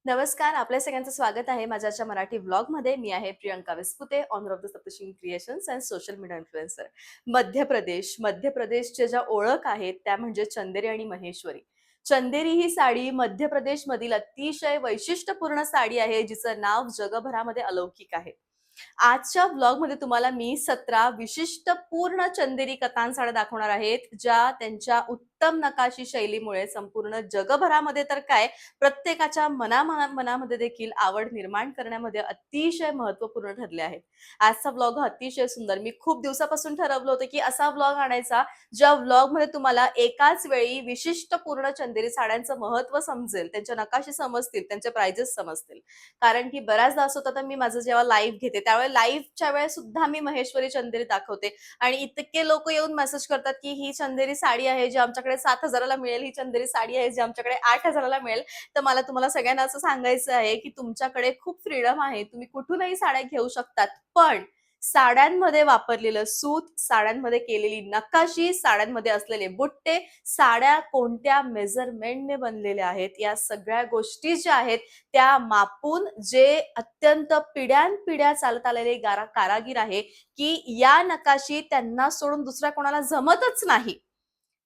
नमस्कार, आपल्या सगळ्यांचं स्वागत आहे माझ्या आजच्या मराठी व्लॉगमध्ये. मी आहे Priyanka Vispute, owner of the Saptashrungi creations and social media influencer. मध्य प्रदेशच्या ज्या ओळख आहेत त्या म्हणजे चंदेरी आणि महेश्वरी. चंदेरी ही साडी मध्य प्रदेशमधील अतिशय वैशिष्ट्यपूर्ण साडी आहे, जिचं नाव जगभरामध्ये अलौकिक आहे. आजच्या व्लॉगमध्ये तुम्हाला मी 17 विशिष्ट पूर्ण चंदेरी कतान साड्या दाखवणार आहेत, ज्या त्यांच्या उत्तम नकाशी शैलीमुळे संपूर्ण जगभरामध्ये तर काय, प्रत्येकाच्या मनामध्ये देखील आवड निर्माण करण्यामध्ये अतिशय महत्त्वपूर्ण ठरले आहेत. आजचा व्लॉग हा अतिशय सुंदर. मी खूप दिवसापासून ठरवलं होतं, की असा व्लॉग आणायचा, ज्या व्लॉगमध्ये तुम्हाला एकाच वेळी विशिष्ट पूर्ण चंदेरी साड्यांचं महत्त्व समजेल, त्यांच्या नकाशे समजतील, त्यांचे प्राइजेस समजतील. कारण की बऱ्याचदा असं होतं, तर मी माझं जेव्हा लाईव्ह घेते, त्यावेळेला लाईव्हच्या वेळेस सुद्धा मी महेश्वरी चंदेरी दाखवते आणि इतके लोकं येऊन मेसेज करतात, की ही चंदेरी साडी आहे, जी आमच्याकडे 7,000 ला मिळेल, ही चंदेरी साडी आहे, जी आमच्याकडे 8,000 ला मिळेल. तर मला तुम्हाला सगळ्यांना असं सांगायचं आहे, की तुमच्याकडे खूप फ्रीडम आहे. तुम्ही कुठूनही साड्या घेऊ शकतात. पण साड्यांमध्ये वापरलेलं सूत, साड्यांमध्ये केलेली नकाशी, साड्यांमध्ये असलेले बुट्टे, साड्या कोणत्या मेजरमेंटने बनलेल्या आहेत, या सगळ्या गोष्टी ज्या आहेत, त्या मापून जे अत्यंत पिढ्यानपिढ्या चालत आलेले कारागीर आहे, की या नकाशी त्यांना सोडून दुसऱ्या कोणाला जमतच नाही.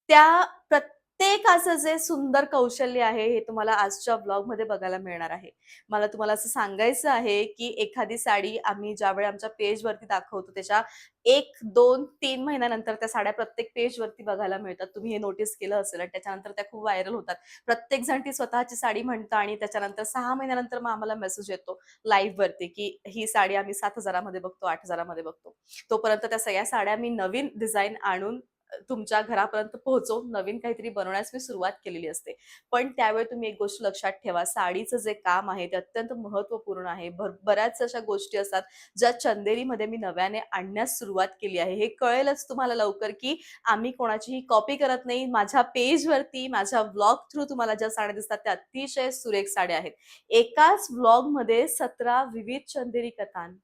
त्या प्रत्येकाचं जे सुंदर कौशल्य आहे, हे तुम्हाला आजच्या व्लॉगमध्ये बघायला मिळणार आहे. मला तुम्हाला असं सांगायचं आहे, की एखादी साडी आम्ही ज्यावेळी आमच्या पेजवरती दाखवतो, त्याच्या 1, 2, 3 महिन्यानंतर त्या साड्या प्रत्येक पेजवरती बघायला मिळतात. तुम्ही हे नोटीस केलं असेल आणि त्याच्यानंतर त्या खूप व्हायरल होतात. प्रत्येकजण ती स्वतःची साडी म्हणतं आणि त्याच्यानंतर 6 महिन्यानंतर मग आम्हाला मेसेज येतो लाईव्हवरती, की ही साडी आम्ही 7,000 मध्ये बघतो, 8,000 मध्ये बघतो. तोपर्यंत त्या सगळ्या साड्या मी नवीन डिझाइन आणून तुमच्या घरापर्यंत पोहोचवून नवीन काहीतरी बनवण्यास मी सुरुवात केलेली असते. पण त्यावेळी तुम्ही एक गोष्ट लक्षात ठेवा, साडीचं जे काम आहे ते अत्यंत महत्त्वपूर्ण आहे. बऱ्याच अशा गोष्टी असतात, ज्या चंदेरीमध्ये मी नव्याने आणण्यास सुरुवात केली आहे. हे कळेलच तुम्हाला लवकर, की आम्ही कोणाचीही कॉपी करत नाही. माझ्या पेजवरती, माझ्या व्लॉग थ्रू तुम्हाला ज्या साड्या दिसतात, त्या अतिशय सुरेख साड्या आहेत. एकाच व्लॉगमध्ये 17 विविध चंदेरी कथान,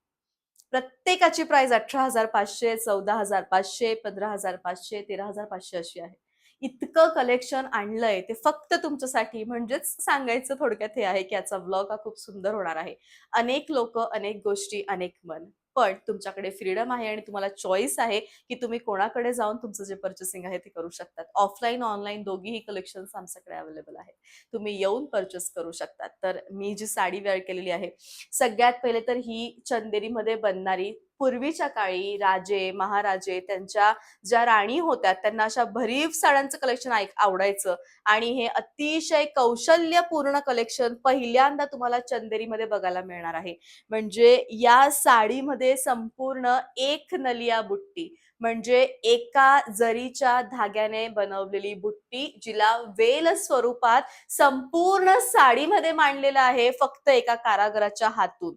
प्रत्येकाची प्राइस 18,500, 14,500, 15,500, 13,500 अशी आहे. इतकं कलेक्शन आणलंय ते फक्त तुमच्यासाठी. म्हणजेच सांगायचं थोडक्यात हे आहे, की याचा व्लॉग हा खूप सुंदर होणार आहे. अनेक लोकं, अनेक गोष्टी, अनेक मन. पण तुमच्याकडे फ्रीडम आहे आणि तुम्हाला चॉईस आहे, की तुम्ही कोणाकडे जाऊन तुमचं जे पर्चेसिंग आहे ते करू शकतात. ऑफलाईन, ऑनलाईन दोघीही कलेक्शन्स आमच्याकडे अवेलेबल आहेत. तुम्ही येऊन पर्चेस करू शकतात. तर मी जी साडी वेअर केलेली आहे, सगळ्यात पहिले तर ही चंदेरीमध्ये बनणारी, पूर्वीच्या काळी राजे, महाराजे त्यांच्या ज्या राणी होत्या, त्यांना अशा भरीव साड्यांचं कलेक्शन आवडायचं आणि हे अतिशय कौशल्यपूर्ण कलेक्शन पहिल्यांदा तुम्हाला चंदेरीमध्ये बघायला मिळणार आहे. म्हणजे या साडीमध्ये संपूर्ण एक नलिया बुट्टी, म्हणजे एका जरीच्या धाग्याने बनवलेली बुट्टी, जिला वेल स्वरूपात संपूर्ण साडीमध्ये मांडलेलं आहे फक्त एका कारागराच्या हातून.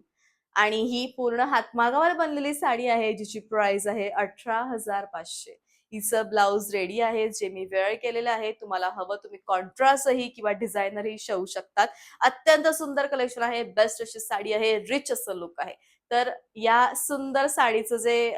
आणि ही पूर्ण हातमागावर बनलेली साडी आहे, जिची प्राइस आहे 18,500. हिचं ब्लाउज रेडी आहे, जे मी वेअर केलेलं आहे. तुम्हाला हवं तुम्ही कॉन्ट्रास्टही किंवा डिझायनरही शिवू शकतात. अत्यंत सुंदर कलेक्शन आहे, बेस्ट अशी साडी आहे, रिच असं लुक आहे. तर या सुंदर साडीचं जे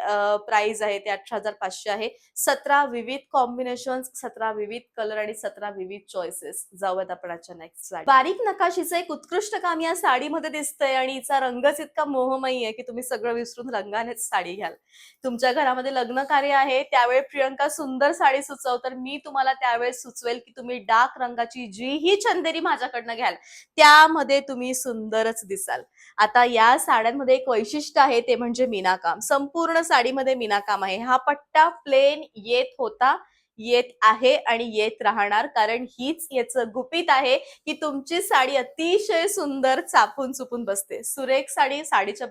प्राइस आहे ते 18,500 आहे. 17 विविध कॉम्बिनेशन्स, 17 विविध कलर आणि 17 विविध चॉईसेस. जाऊयात आपण आजच्या नेक्स्ट साडी. बारीक नकाशीचं एक उत्कृष्ट काम या साडीमध्ये दिसतंय आणि हिचा रंगच इतका मोहमयी आहे, की तुम्ही सगळं विसरून रंगानेच साडी घ्याल. तुमच्या घरामध्ये लग्न कार्य आहे, त्यावेळी प्रियंका सुंदर साडी सुचव, तर मी तुम्हाला त्यावेळेस सुचवेल, की तुम्ही डार्क रंगाची जीही चंदेरी माझ्याकडनं घ्याल, त्यामध्ये तुम्ही सुंदरच दिसाल. आता या साड्यांमध्ये एक वैशिष्ट्य आहे, ते म्हणजे मीनाकाम. संपूर्ण साडीमध्ये मीनाकाम आहे. हा पट्टा प्लेन येत होता, येत आहे आणि येत राहणार, कारण हीच याचं गुपित आहे, की तुमची साडी अतिशय सुंदर चापून-चुपून बसते. सुरेख साडी, साडीच्या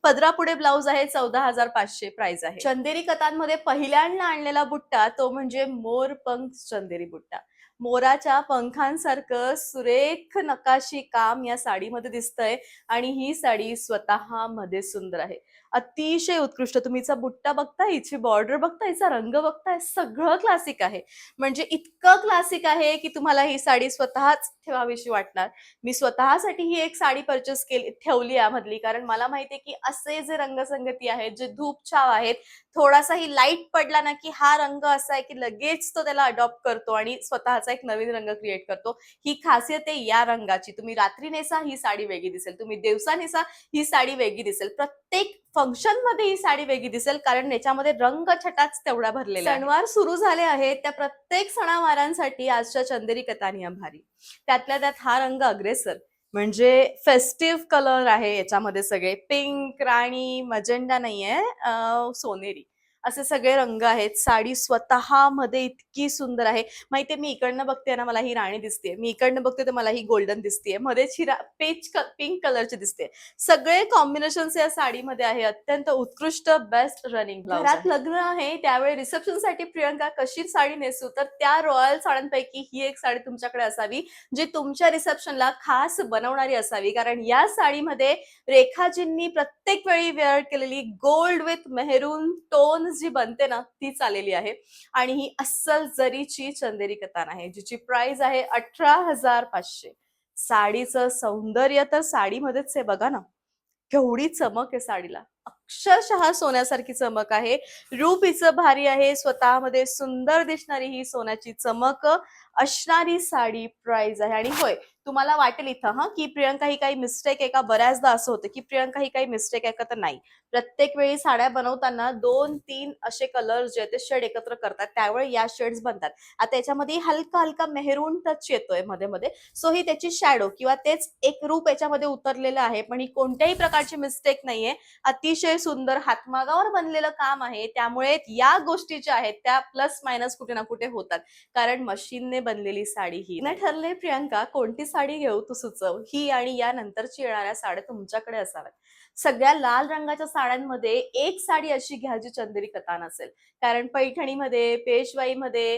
पदरापुढे ब्लाउज आहे, 14,500 प्राइस आहे. चंदेरी कतांमध्ये पहिल्यांदा आणलेला बुट्टा तो म्हणजे मोरपंख चंदेरी बुट्टा. मोराच्या पंखांसारखं सुरेख नकाशी काम या साडीमध्ये दिसतंय आणि ही साडी स्वतःमध्ये सुंदर आहे. अतिशय उत्कृष्ट. तुम्ही हिचा बुट्टा बघताय, हिची बॉर्डर बघताय, हिचा रंग बघताय, सगळं क्लासिक आहे. म्हणजे इतकं क्लासिक आहे, की तुम्हाला ही साडी स्वतःच ठेवावीशी वाटणार. मी स्वतःसाठी ही एक साडी ठेवली यामधली, कारण मला माहितीये, की असे जे रंगसंगती आहेत, जे धूप-छाव आहेत, थोडासाही लाईट पडला ना, की हा रंग असा आहे, की लगेच तो त्याला अडॉप्ट करतो आणि स्वतःच उत्साहाचा एक नवीन रंग क्रिएट करतो. ही खासियत आहे या रंगाची. तुम्ही रात्री नेसा ही साडी वेगळी दिसेल, तुम्ही दिवसा नेसा ही साडी वेगळी दिसेल. प्रत्येक फंक्शन मध्ये ही साडी वेगळी दिसेल, कारण याच्यामध्ये रंगछटाच तेवढ्या भरलेल्या आहेत. सणवार सुरू झाले आहेत, त्या प्रत्येक सणावारांसाठी आजच्या चंदेरी कतानिया भारी. त्यातल्या त्यात हा रंग अग्रेसर, म्हणजे फेस्टिव्ह कलर आहे याच्यामध्ये. सगळे पिंक, राणी, मजेंडा नाहीये, सोनेरी असे सगळे रंग आहेत. साडी स्वतःमध्ये इतकी सुंदर आहे. माहितीये, मी इकडनं बघते ना, मला ही राणी दिसते, मी इकडनं बघते तर मला ही गोल्डन दिसते, मध्येच ही पिंक कलरची दिसते. सगळे कॉम्बिनेशन या साडीमध्ये आहे. अत्यंत उत्कृष्ट बेस्ट रनिंग ब्लाउज. घरात लग्न आहे त्यावेळी रिसेप्शन साठी प्रियंका कशी साडी नेसू, तर त्या रॉयल साड्यांपैकी ही एक साडी तुमच्याकडे असावी, जी तुमच्या रिसेप्शनला खास बनवणारी असावी. कारण या साडीमध्ये रेखाजींनी प्रत्येक वेळी वेअर केलेली गोल्ड विथ मेहरून टोन जी बनते ना, ती चाललेली आहे. आणि ही अस्सल जरीची चंदेरी कतान आहे, जिची प्राइस आहे 18,500. साडीचं सौंदर्य तर साडीमध्येच आहे. बघा ना, केवढी चमक आहे साडीला, अक्षरशः सोन्यासारखी चमक आहे. रूप हिचं भारी आहे, स्वतःमध्ये सुंदर दिसणारी ही सोन्याची चमक असणारी साडी प्राइस आहे. आणि होय, तुम्हाला वाटेल इथं की प्रियंका ही काही मिस्टेक आहे का. बऱ्याचदा असं होतं की प्रियंका ही काही मिस्टेक आहे का, तर नाही. प्रत्येक वेळी साड्या बनवताना 2-3 असे कलर जे ते शेड एकत्र करतात, त्यावेळी या शेड्स बनतात. आता याच्यामध्ये हलका हलका मेहरून टच येतोय मध्ये मध्ये, सो ही त्याची शॅडो किंवा तेच एक रूप याच्यामध्ये उतरलेलं आहे. पण ही कोणत्याही प्रकारची मिस्टेक नाहीये, अतिशय सुंदर हातमागावर बनलेलं काम आहे. त्यामुळे या गोष्टी ज्या आहेत त्या प्लस मायनस कुठे ना कुठे होतात, कारण मशीनने बनलेली साडी ही नाही. ठरले प्रियंका कोणती साडी घेऊ, तू सुचव. ही आणि या नंतरची येणाऱ्या साड्या तुमच्याकडे असाव्यात. सगळ्या लाल रंगाच्या साड्यांमध्ये एक साडी अशी घ्या जी चंदेरी कतान असेल. कारण पैठणीमध्ये, पेशवाईमध्ये,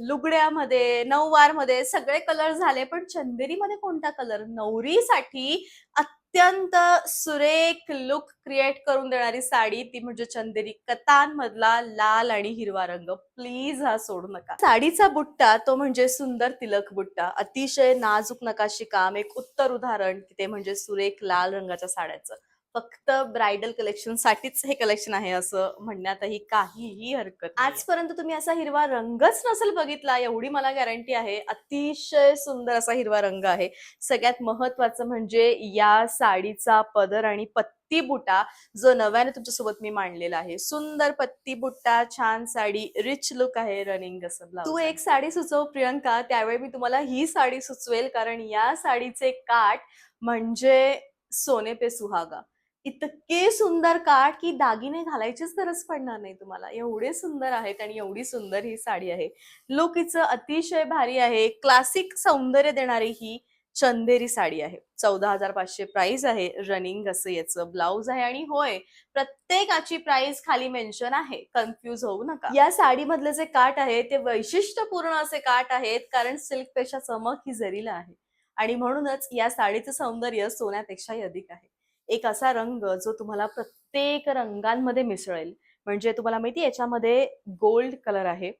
लुगड्यामध्ये, नऊवारमध्ये सगळे कलर झाले, पण चंदेरीमध्ये कोणता कलर. नवरीसाठी अत्यंत सुरेख लुक क्रिएट करून देणारी साडी ती म्हणजे चंदेरी कतान मधला लाल आणि हिरवा रंग. प्लीज हा सोडू नका. साडीचा बुट्टा तो म्हणजे सुंदर तिलक बुट्टा, अतिशय नाजूक नकाशी काम. एक उत्तर उदाहरण ते म्हणजे सुरेख लाल रंगाच्या साड्याचं. फक्त ब्रायडल कलेक्शन साठीच हे कलेक्शन आहे असं म्हणण्यातही काहीही हरकत नाही. आजपर्यंत तुम्ही असा हिरवा रंगच नसेल बघितला, एवढी मला गॅरंटी आहे. अतिशय सुंदर असा हिरवा रंग आहे. सगळ्यात महत्वाचं म्हणजे या साडीचा पदर आणि पत्ती बुटा जो नव्याने तुमच्यासोबत मी मांडलेला आहे. सुंदर पत्ती बुट्टा, छान साडी, रिच लुक आहे, रनिंग असं ब्लाउज. तू एक साडी सुचव प्रियंका, त्यावेळी मी तुम्हाला ही साडी सुचवेल. कारण या साडीचे काठ म्हणजे सोने पे सुहागा. इतके सुंदर काठ की दागिने घालायचीच गरज पडणार नाही तुम्हाला, एवढे सुंदर आहेत आणि एवढी सुंदर ही साडी आहे. लुक हिचं अतिशय भारी आहे. क्लासिक सौंदर्य देणारी ही चंदेरी साडी आहे. 14,500 प्राइस आहे. रनिंग असं याचं ब्लाउज आहे. आणि होय, प्रत्येकाची प्राइस खाली मेन्शन आहे, कन्फ्यूज होऊ नका. या साडीमधले जे काठ आहे ते वैशिष्ट्यपूर्ण असे काठ आहेत, कारण सिल्क पेक्षा चमक ही जरीला आहे. आणि म्हणूनच या साडीचं सौंदर्य सोन्यापेक्षाही अधिक आहे. एक असा रंग जो तुम्हाला प्रत्येक रंगांमध्ये मिसळेल. म्हणजे तुम्हाला माहिती आहे, याच्यामध्ये गोल्ड कलर आहे,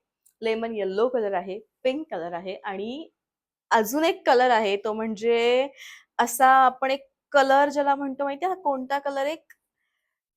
लेमन येल्लो कलर आहे, पिंक कलर आहे आणि अजून एक कलर आहे, तो म्हणजे असा आपण एक कलर ज्याला म्हणतो माहितीये, हा कोणता कलर, एक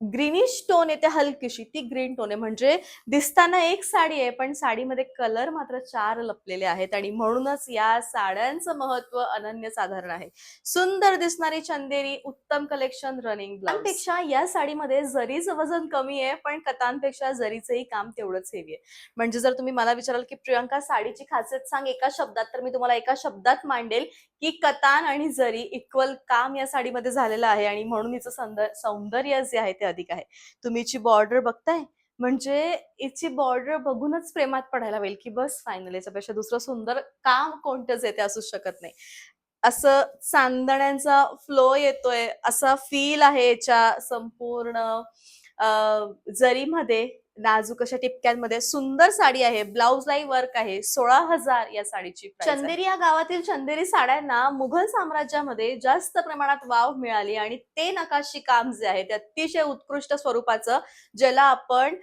ग्रीनिश टोन येते हलकीशी, ती ग्रीन टोन आहे. म्हणजे दिसताना एक साडी आहे, पण साडीमध्ये कलर मात्र 4 लपलेले आहेत. आणि म्हणूनच या साड्यांचं महत्व अनन्यसाधारण आहे. सुंदर दिसणारी चंदेरी, उत्तम कलेक्शन, रनिंग ब्लाउज पेक्षा या साडीमध्ये जरीचं वजन कमी आहे, पण कतांपेक्षा जरीचंही काम तेवढंच हेवी आहे. म्हणजे जर तुम्ही मला विचाराल की प्रियंका साडीची खासियत सांग एका शब्दात, तर मी तुम्हाला एका शब्दात मांडेल की कतान आणि जरी इक्वल काम या साडीमध्ये झालेलं आहे. आणि म्हणून हिचं सौंदर्य जे आहे ते अधिक आहे. तुम्ही हिची बॉर्डर बघताय, म्हणजे हिची बॉर्डर बघूनच प्रेमात पडायला होईल की बस फायनल, याच्यापेक्षा दुसरं सुंदर काम कोणतंच आहे ते असूच शकत नाही. असं चांदण्यांचा फ्लो येतोय, असा फील आहे याच्या संपूर्ण जरीमध्ये, नाजूक अशा टिपक्यांमध्ये. सुंदर साडी आहे, ब्लाउजलाही वर्क आहे. 16,000 या साडीची प्राइस आहे. चंदेरी या गावातील चंदेरी साड्यांना मुघल साम्राज्यामध्ये जास्त प्रमाणात वाव मिळाली आणि ते नकाशी काम जे आहे ते अतिशय उत्कृष्ट स्वरूपाचं, ज्याला आपण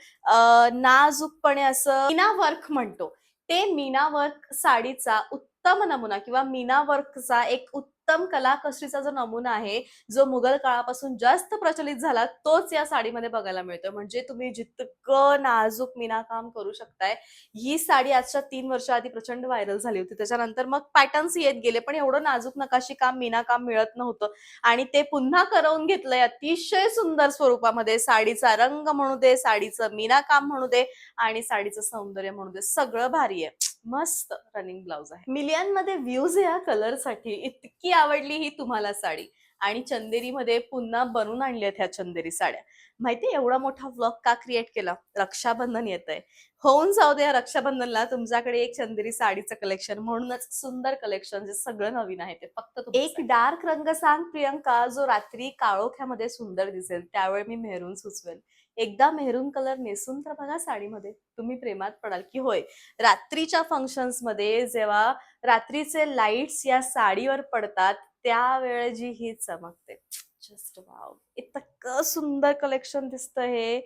नाजूकपणे असं मीना वर्क म्हणतो, ते मीना वर्क साडीचा उत्तम नमुना किंवा मीना वर्कचा एक उत्तम कलाकसरीचा जो नमुना आहे, जो मुघल काळापासून जास्त प्रचलित झाला, तोच या साडीमध्ये बघायला मिळतोय. म्हणजे तुम्ही जितकं नाजूक मीनाकाम करू शकताय. ही साडी आजच्या 3 वर्षाआधी प्रचंड व्हायरल झाली होती. त्याच्यानंतर मग पॅटर्न्स येत गेले, पण एवढं नाजूक नकाशीकाम, मीनाकाम मिळत नव्हतं आणि ते पुन्हा करवून घेतलंय अतिशय सुंदर स्वरूपामध्ये. साडीचा रंग म्हणू दे, साडीचं मीनाकाम म्हणू दे आणि साडीचं सौंदर्य म्हणू दे, सगळं भारी आहे. मस्त रनिंग ब्लाउज आहे. मिलियनमध्ये व्ह्यूज या कलरसाठी. इतकी आवडली ही तुम्हाला साडी आणि चंदेरीमध्ये पुन्हा बनवून आणली आहेत ह्या चंदेरी साड्या. माहितीये एवढा मोठा व्लॉग का क्रिएट केला? रक्षाबंधन येतंय. होऊन जाऊ दे या रक्षाबंधनला तुमच्याकडे एक चंदेरी साडीचं कलेक्शन, म्हणूनच सुंदर कलेक्शन जे सगळं नवीन आहे ते फक्त एक डार्क रंग सांग प्रियंका, जो रात्री काळोख्यामध्ये सुंदर दिसेल. त्यावेळी मी मेहरून सुचवेल. एकदा मेहरून कलर नेसून तर बघा साडीमध्ये, तुम्ही प्रेमात पडाल की होय. रात्रीच्या फंक्शन्स मध्ये जेव्हा रात्रीचे लाईट्स या साडीवर पडतात, त्यावेळी जी ही चमकते. जस्ट वाव, इतकं सुंदर कलेक्शन दिसतं हे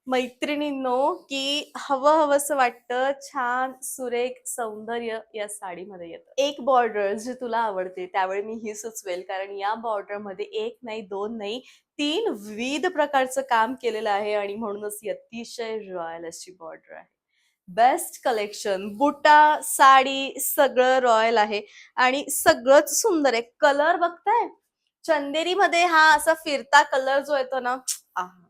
मैत्रिणींनो, की हवं हवंसं वाटतं. छान सुरेख सौंदर्य या साडीमध्ये येतं. एक बॉर्डर जी तुला आवडते त्यावेळी मी ही सुचवेल, कारण या बॉर्डर मध्ये एक नाही, दोन नाही, 3 विविध प्रकारचं काम केलेलं आहे आणि म्हणूनच ही अतिशय रॉयल अशी बॉर्डर आहे. बेस्ट कलेक्शन, बुटा, साडी सगळं रॉयल आहे आणि सगळंच सुंदर आहे. कलर बघताय? चंदेरीमध्ये हा असा फिरता कलर जो येतो ना, आहा!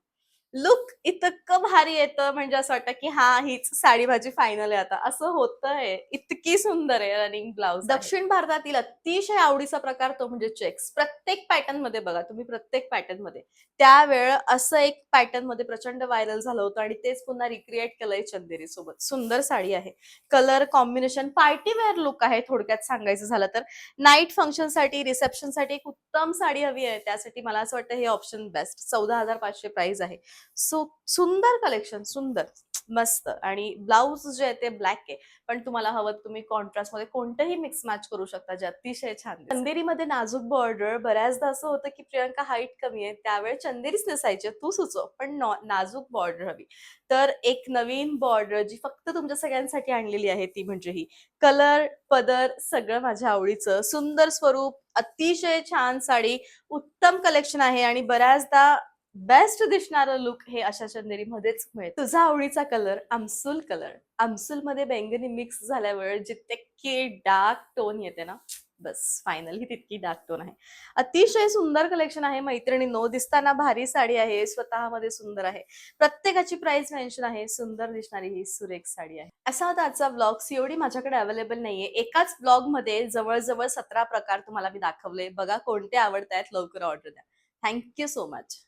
लुक इतकं भारी येतं, म्हणजे असं वाटतं की हा हीच साडी माझी फायनल आहे आता, असं होतंय. इतकी सुंदर आहे रनिंग ब्लाउज. दक्षिण भारतातील अतिशय आवडीचा प्रकार तो म्हणजे चेक्स. प्रत्येक पॅटर्न मध्ये बघा तुम्ही, प्रत्येक पॅटर्न मध्ये त्यावेळ असं एक पॅटर्न मध्ये प्रचंड व्हायरल झालं होतं आणि तेच पुन्हा रिक्रिएट केलंय चंदेरी सोबत. सुंदर साडी आहे. Colour combination party wear look आहे थोडक्यात सांगायचं झालं तर. नाईट फंक्शन साठी, रिसेप्शन साठी एक उत्तम साडी हवी आहे, त्यासाठी मला असं वाटतं हे ऑप्शन बेस्ट. 14,500 प्राइस आहे. सुंदर कलेक्शन, सुंदर मस्त. आणि ब्लाउज जे आहे ते ब्लॅक आहे, पण तुम्हाला हवं तुम्ही कॉन्ट्रास्ट मध्ये कोणतंही मिक्स मॅच करू शकता, जे अतिशय छान. चंदेरीमध्ये नाजूक बॉर्डर. बऱ्याचदा असं होतं की प्रियंका हाईट कमी आहे, त्यावेळी चंदेरीच नेसायची, तू सुचव, पण नाजूक बॉर्डर हवी. तर एक नवीन बॉर्डर जी फक्त तुमच्या सगळ्यांसाठी आणलेली आहे ती म्हणजे ही. कलर, पदर सगळं माझ्या आवडीचं. सुंदर स्वरूप, अतिशय छान साडी, उत्तम कलेक्शन आहे आणि बऱ्याचदा बेस्ट दिसणारं लुक हे अशा चंदेरीमध्येच मिळतं. तुझा आवडीचा कलर आमसूल कलर. आमसूलमध्ये बैंगनी मिक्स झाल्यावर जितकी डार्क टोन येते ना, बस फायनल ही तितकी डार्क टोन आहे. अतिशय सुंदर कलेक्शन आहे मैत्रिणींनो. दिसताना भारी साडी आहे, स्वतःमध्ये सुंदर आहे. प्रत्येकाची प्राइस मेन्शन आहे. सुंदर दिसणारी ही सुरेख साडी आहे. असा होता आजचा ब्लॉग. सीओडी माझ्याकडे अवेलेबल नाहीये. एकाच ब्लॉग मध्ये जवळ 17 प्रकार तुम्हाला मी दाखवले. बघा कोणते आवडतायत, लवकर ऑर्डर द्या. Thank you so much.